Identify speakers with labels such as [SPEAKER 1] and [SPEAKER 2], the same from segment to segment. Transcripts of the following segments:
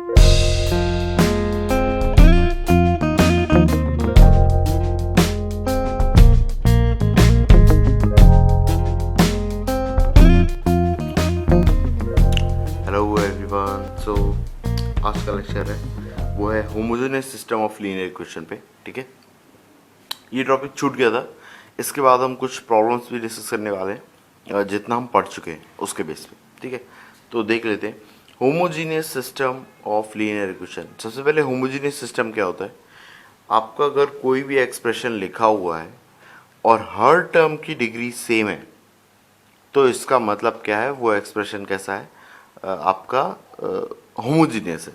[SPEAKER 1] Hello everyone. सो आज का lecture है वो है homogeneous system of linear equation पे। ठीक है, ये टॉपिक छूट गया था। इसके बाद हम कुछ प्रॉब्लम्स भी डिस्कस करने वाले हैं जितना हम पढ़ चुके हैं उसके बेस पे। ठीक है, तो देख लेते हैं homogeneous system of linear equation. सबसे पहले होमोजीनियस सिस्टम क्या होता है? आपका अगर कोई भी एक्सप्रेशन लिखा हुआ है और हर टर्म की डिग्री सेम है तो इसका मतलब क्या है? वो एक्सप्रेशन कैसा है? आपका होमोजीनियस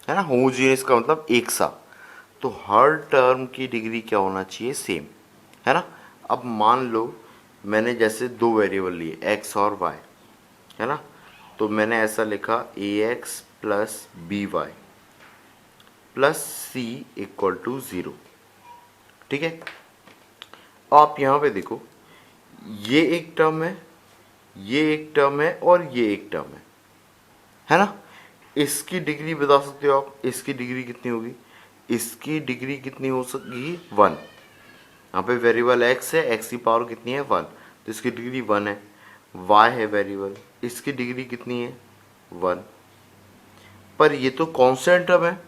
[SPEAKER 1] है ना। होमोजीनियस का मतलब एक सा। तो हर टर्म की डिग्री क्या होना चाहिए? सेम, है ना। अब मान लो मैंने जैसे दो वेरिएबल लिए एक्स और वाई, है ना। तो मैंने ऐसा लिखा a x plus b y plus c equal to 0। ठीक है, आप यहाँ पे देखो, ये एक टर्म है, ये एक टर्म है और ये एक टर्म है ना। इसकी डिग्री बता सकते हो आप, इसकी डिग्री कितनी होगी? इसकी डिग्री कितनी हो सकेगी? 1। यहाँ पे वेरिएबल x है, x की पावर कितनी है? 1, तो इसकी डिग्री 1 है। y है वेरिएबल, इसकी डिग्री कितनी है? 1। पर ये तो कांस्टेंट टर्म है,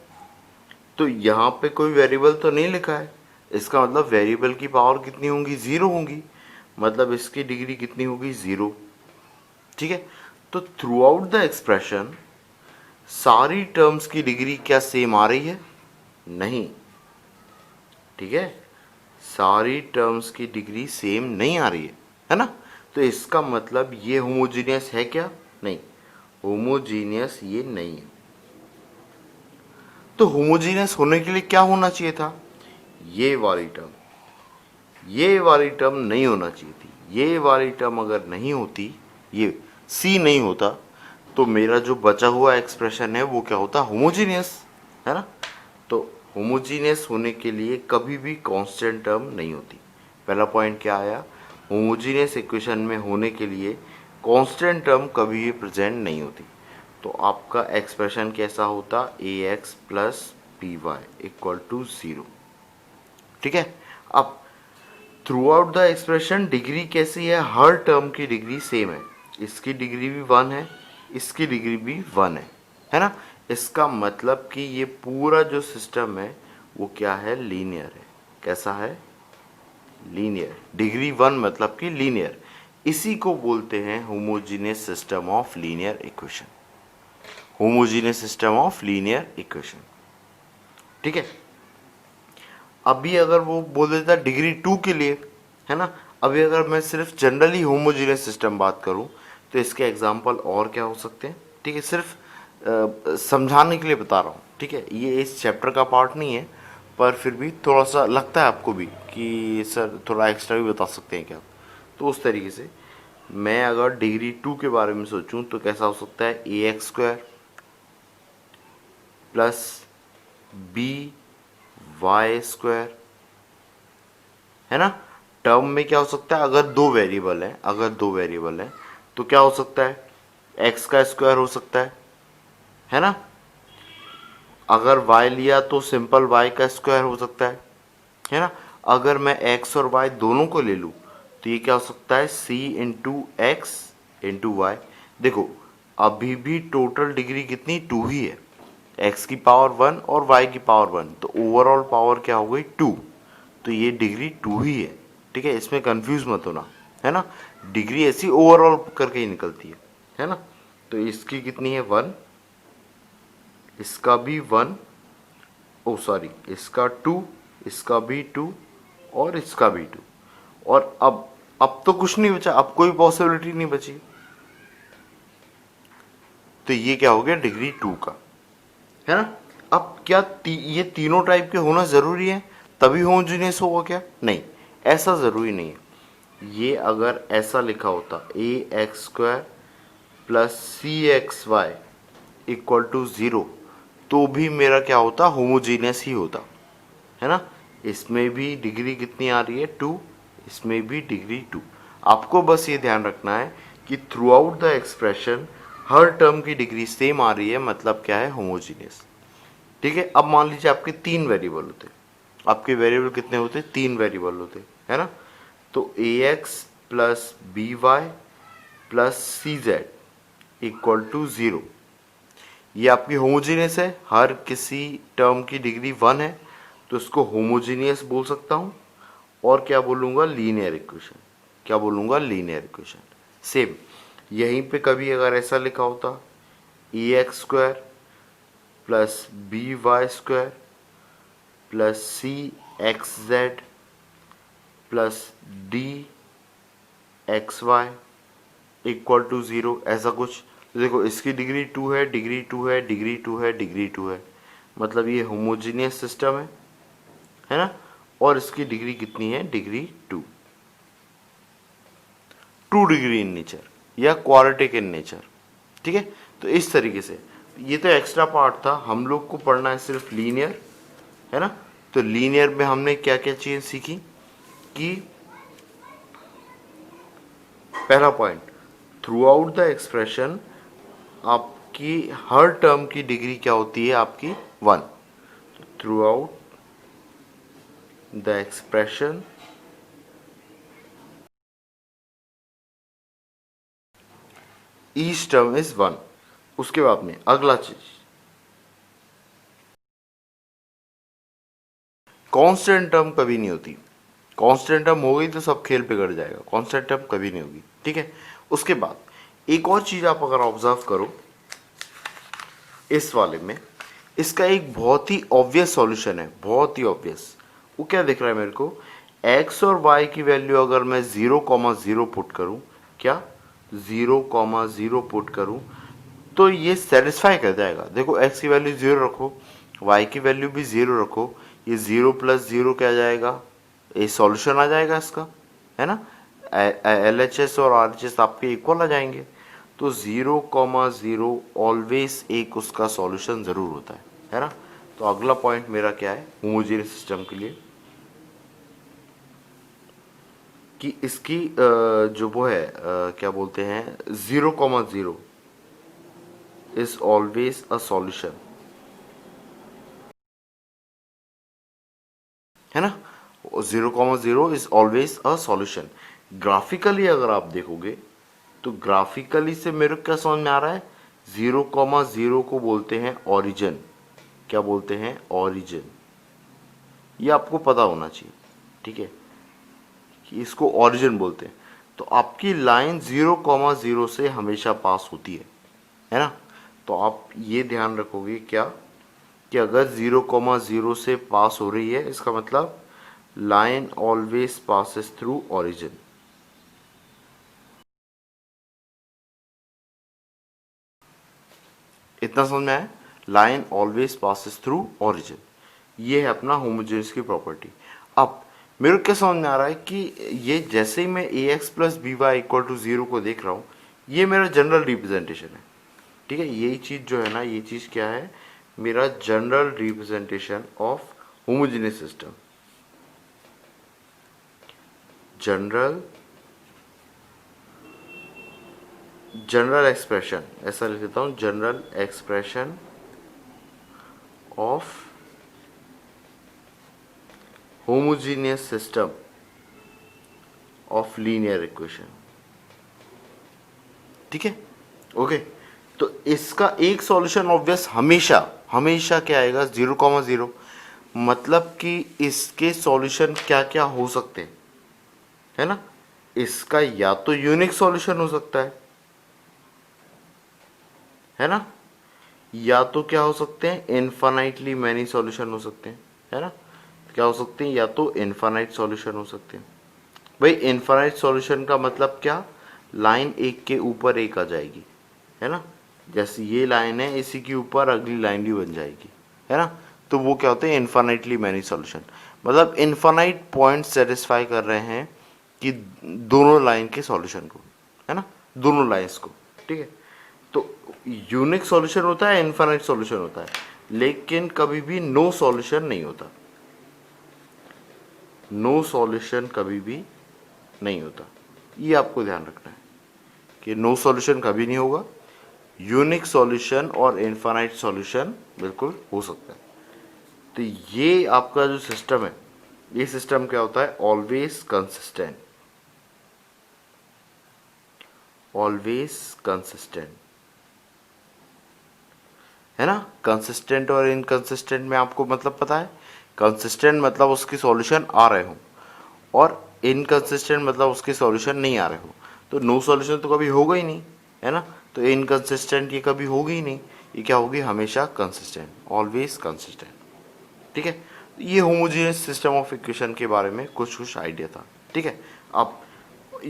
[SPEAKER 1] तो यहाँ पे कोई वेरिएबल तो नहीं लिखा है। इसका मतलब वेरिएबल की पावर कितनी होंगी? 0 होंगी। मतलब इसकी डिग्री कितनी होगी? 0। ठीक है, तो थ्रू आउट द एक्सप्रेशन सारी टर्म्स की डिग्री क्या सेम आ रही है? नहीं। ठीक है, सारी टर्म्स की डिग्री सेम नहीं आ रही है ना। तो इसका मतलब ये होमोजीनियस है क्या? नहीं, होमोजीनियस ये नहीं है। तो होमोजीनियस होने के लिए क्या होना चाहिए था? ये वाली टर्म, ये वाली टर्म नहीं होना चाहिए थी। ये वाली टर्म अगर नहीं होती, ये सी नहीं होता, तो मेरा जो बचा हुआ एक्सप्रेशन है वो क्या होता? होमोजीनियस, है ना। तो होमोजीनियस होने के लिए कभी भी कांस्टेंट टर्म नहीं होती। पहला पॉइंट क्या आया? होमोजीनियस इक्वेशन में होने के लिए कांस्टेंट टर्म कभी भी प्रेजेंट नहीं होती। तो आपका एक्सप्रेशन कैसा होता? A x plus b y equal to 0। ठीक है, अब throughout the expression degree कैसी है? हर टर्म की डिग्री सेम है। इसकी डिग्री भी 1 है, इसकी डिग्री भी 1 है ना। इसका मतलब कि ये पूरा जो सिस्टम है वो क्या है? लीनियर है। कैसा है? लीनियर। डिग्री 1 मतलब कि लीनियर। इसी को बोलते हैं homogeneous system of linear equation. Homogeneous system of linear equation. ठीक है, अभी अगर वो बोल देता डिग्री 2 के लिए, है ना। अभी अगर मैं सिर्फ जनरली होमोजीनियस सिस्टम बात करूं तो इसके एग्जांपल और क्या हो सकते हैं? ठीक है, सिर्फ समझाने के लिए बता रहा हूँ। ठीक है, ये इस चैप्टर का पार्ट नहीं है, पर फिर भी थोड़ा सा लगता है आपको भी कि सर थोड़ा एक्स्ट्रा भी बता सकते हैं क्या? तो उस तरीके से मैं अगर डिग्री 2 के बारे में सोचूं तो कैसा हो सकता है? A x square plus b y square, है ना। टर्म में क्या हो सकता है? अगर दो वेरिएबल हैं, तो क्या हो सकता है? एक्स का स्क्वायर हो सकता है ना। अगर y लिया तो सिंपल y का स्क्वायर हो सकता है ना। अगर मैं x और y दोनों को ले लूँ तो ये क्या हो सकता है? c into X into Y. देखो, अभी भी टोटल डिग्री कितनी? 2 ही है। x की पावर 1 और y की पावर 1, तो ओवरऑल पावर क्या हो गई? 2। तो ये डिग्री 2 ही है। ठीक है, इसमें कंफ्यूज मत होना, है ना। डिग्री ऐसी ओवरऑल करके ही निकलती है ना। तो इसकी कितनी है? 1, इसका भी 1, ओ सॉरी, इसका 2, इसका भी 2 और इसका भी 2। और अब तो कुछ नहीं बचा, अब कोई पॉसिबिलिटी नहीं बची। तो ये क्या हो गया? डिग्री 2 का, है ना। अब क्या ये तीनों टाइप के होना जरूरी है तभी होमोजेनियस होगा क्या? नहीं, ऐसा जरूरी नहीं है। ये अगर ऐसा लिखा होता a x square plus c x y equal to 0, तो भी मेरा क्या होता? होमोजेनियस ही होता, है ना। इसमें भी डिग्री कितनी आ रही है? 2, इसमें भी डिग्री 2। आपको बस ये ध्यान रखना है कि through out the expression her term की डिग्री सेम आ रही है, मतलब क्या है, होमोजीनियस। ठीक है, अब मान लीजिए आपके 3 वेरिएबल होते, आपके वेरिएबल कितने होते, 3 वेरिएबल होते, है ना। तो a x plus b y plus c z equal to 0, ये आपकी होमोजीनियस है, हर किसी टर्म की डिग्री 1 है, तो इसको होमोजीनियस बोल सकता हूँ। और क्या बोलूँगा, लीनियर इक्वेशन। क्या बोलूँगा, लीनियर इक्वेशन। सेम यहीं पे कभी अगर ऐसा लिखा होता, a x square plus b y square plus c x z plus d x y equal to 0, ऐसा कुछ। तो देखो इसकी डिग्री 2 है, डिग्री 2 है, डिग्री 2 है, डिग्री 2 है, मतलब ये होमोजीनियस सिस्टम है ना। और इसकी डिग्री कितनी है, डिग्री 2, 2 डिग्री इन नेचर या क्वाड्रेटिक इन नेचर। ठीक है, तो इस तरीके से ये तो एक्स्ट्रा पार्ट था, हम लोग को पढ़ना है सिर्फ लीनियर, है ना। तो लीनियर में हमने क्या क्या चीज़ सीखी कि पहला point, through out the expression आपकी हर टर्म की डिग्री क्या होती है, आपकी 1। Through out the expression each term is 1। उसके बाद में अगला चीज, कांस्टेंट टर्म कभी नहीं होती। कांस्टेंट टर्म हो गई तो सब खेल बिगड़ जाएगा, कांस्टेंट टर्म कभी नहीं होगी। ठीक है, उसके बाद एक और चीज आप अगर ऑब्जर्व करो इस वाले में, इसका एक बहुत ही ऑब्वियस सॉल्यूशन है, बहुत ही ऑब्वियस। वो क्या दिख रहा है मेरे को, x और y की वैल्यू अगर मैं 0,0 पुट करूं, क्या 0,0 पुट करूं, तो ये सेटिस्फाई कर जाएगा। देखो x की वैल्यू 0 रखो, y की वैल्यू भी 0 रखो, ये 0 प्लस 0 क्या आ जाएगा, ये सॉल्यूशन आ जाएगा इसका, है ना। LHS और RHS आपके इक्वल आ जाएंगे। तो 0,0 ऑलवेज एक उसका सॉल्यूशन ज़रूर होता है ना। तो अगला पॉइंट मेरा क्या है, होमोजेनियस सिस्टम के लिए, कि इसकी जो वो है क्या बोलते हैं, 0,0 इज ऑलवेज अ सॉल्यूशन, है ना। 0,0 is always a solution. Graphically अगर आप देखोगे तो ग्राफिकली से मेरे को क्या समझ में आ रहा है, 0,0 को बोलते हैं ओरिजिन। क्या बोलते हैं, ओरिजिन। ये आपको पता होना चाहिए, ठीक है, कि इसको ओरिजिन बोलते हैं। तो आपकी लाइन 0,0 से हमेशा पास होती है ना। तो आप ये ध्यान रखोगे क्या, कि अगर 0,0 से पास हो रही है, इसका मतलब line always passes through origin. इतना समझ में आया, line always passes through origin, ये है अपना होमोजेनियस की प्रॉपर्टी। अब मेरे को क्या समझ में आ रहा है कि ये जैसे ही मैं a x plus b y equal to 0 को देख रहा हूँ, ये मेरा जनरल रिप्रेजेंटेशन है। ठीक है, यही चीज़ जो है ना, ये चीज़ क्या है, मेरा general representation of homogeneous system. General expression, ऐसा लिख देता हूँ, general expression of homogeneous system of linear equation. ठीक है, ओके। तो इसका एक सॉल्यूशन ऑब्वियस हमेशा हमेशा क्या आएगा, 0,0। मतलब कि इसके सॉल्यूशन क्या क्या हो सकते हैं, है ना। इसका या तो यूनिक सॉल्यूशन हो सकता है ना, या तो क्या हो सकते हैं, इन्फानाइटली मैनी सॉल्यूशन हो सकते हैं, है ना। क्या हो सकते हैं, या तो इन्फानाइट सॉल्यूशन हो सकते हैं। भाई इन्फानाइट सॉल्यूशन का मतलब क्या, लाइन एक के ऊपर एक आ जाएगी, है ना। जैसे ये लाइन है, इसी के ऊपर अगली लाइन भी बन जाएगी, है ना। तो वो क्या होते हैं, इन्फानाइटली मैनी सॉल्यूशन। मतलब इन्फानाइट पॉइंट सेटिस्फाई कर रहे हैं कि दोनों लाइन के सॉल्यूशन को, है ना, दोनों लाइंस को। ठीक है, तो यूनिक सॉल्यूशन होता है, इन्फानाइट सॉल्यूशन होता है, लेकिन कभी भी नो सॉल्यूशन नहीं होता। नो सॉल्यूशन कभी भी नहीं होता, ये आपको ध्यान रखना है कि नो सॉल्यूशन कभी नहीं होगा। यूनिक सॉल्यूशन और इनफाइनाइट सॉल्यूशन बिल्कुल हो सकता है। तो ये आपका जो सिस्टम है, ये सिस्टम क्या होता है, ऑलवेज कंसिस्टेंट, ऑलवेज कंसिस्टेंट, है ना। कंसिस्टेंट और इनकंसिस्टेंट में आपको मतलब पता है, कंसिस्टेंट मतलब उसके सॉल्यूशन आ रहे हो और इनकंसिस्टेंट मतलब उसके सॉल्यूशन नहीं आ रहे हो। तो नो सॉल्यूशन तो कभी होगा ही नहीं, है ना। तो इनकंसिस्टेंट ये कभी होगी ही नहीं, ये क्या होगी, हमेशा कंसिस्टेंट, ऑलवेज कंसिस्टेंट, ठीक है। ये होमोजेनियस सिस्टम ऑफ इक्वेशन के बारे में कुछ आइडिया था, ठीक है। अब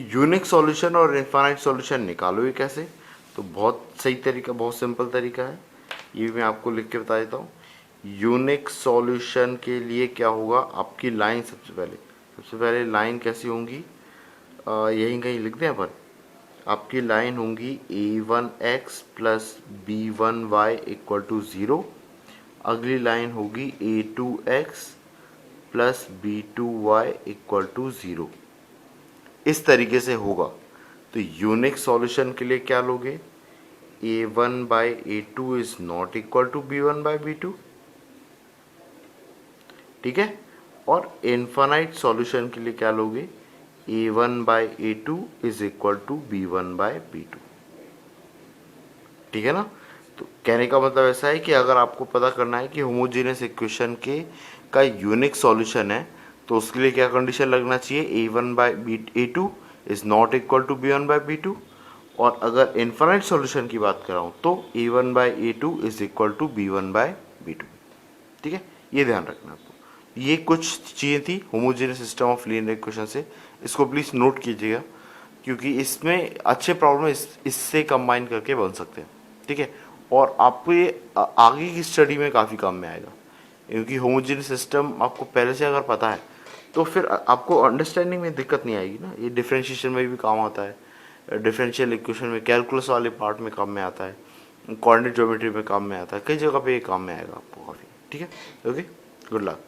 [SPEAKER 1] यूनिक सॉल्यूशन और इनफाइनाइट सॉल्यूशन निकालोगे कैसे, तो बहुत सही तरीका, बहुत सिंपल तरीका है, ये मैं आपको लिख के बता देता हूँ। यूनिक सॉल्यूशन के लिए क्या होगा, आपकी लाइन सबसे पहले लाइन कैसी होंगी, यहीं कहीं लिख दें पर, आपकी लाइन होंगी a1x plus b1y equal to 0। अगली लाइन होगी a2x plus b2y equal to 0। इस तरीके से होगा। तो यूनिक सॉल्यूशन के लिए क्या लोगे, a1 by a2 is not equal to b1 by b2, ठीक है। और इनफाइनाइट सॉल्यूशन के लिए क्या लोगे, a1 by a2 is equal to b1 by b2, ठीक है ना। तो कहने का मतलब ऐसा है कि अगर आपको पता करना है कि होमोजेनियस इक्वेशन के का यूनिक सॉल्यूशन है, तो उसके लिए क्या कंडीशन लगना चाहिए, a1 by a2 is not equal to b1 by b2। और अगर इनफाइनाइट सॉल्यूशन की बात कर रहा हूँ तो a1 by a2 is equal to b1 by b2, ठीक है। ये ध्यान रखना आपको। ये कुछ चीज़ें थी homogeneous system of linear equation से, इसको प्लीज़ नोट कीजिएगा क्योंकि इसमें अच्छे प्रॉब्लम इससे कंबाइन करके बन सकते हैं, ठीक है। और आपको ये आगे की स्टडी में काफ़ी काम में आएगा क्योंकि होमोजेनियस सिस्टम आपको पहले से अगर पता है तो फिर आपको अंडरस्टैंडिंग में दिक्कत नहीं आएगी ना। ये डिफरेंशिएशन में भी काम आता है, डिफरेंशियल इक्वेशन में, कैलकुलस वाले पार्ट में काम में आता है, कोऑर्डिनेट ज्योमेट्री में काम में आता है, कई जगह पे ये काम में आएगा आपको काफ़ी, ठीक है। Okay, good luck.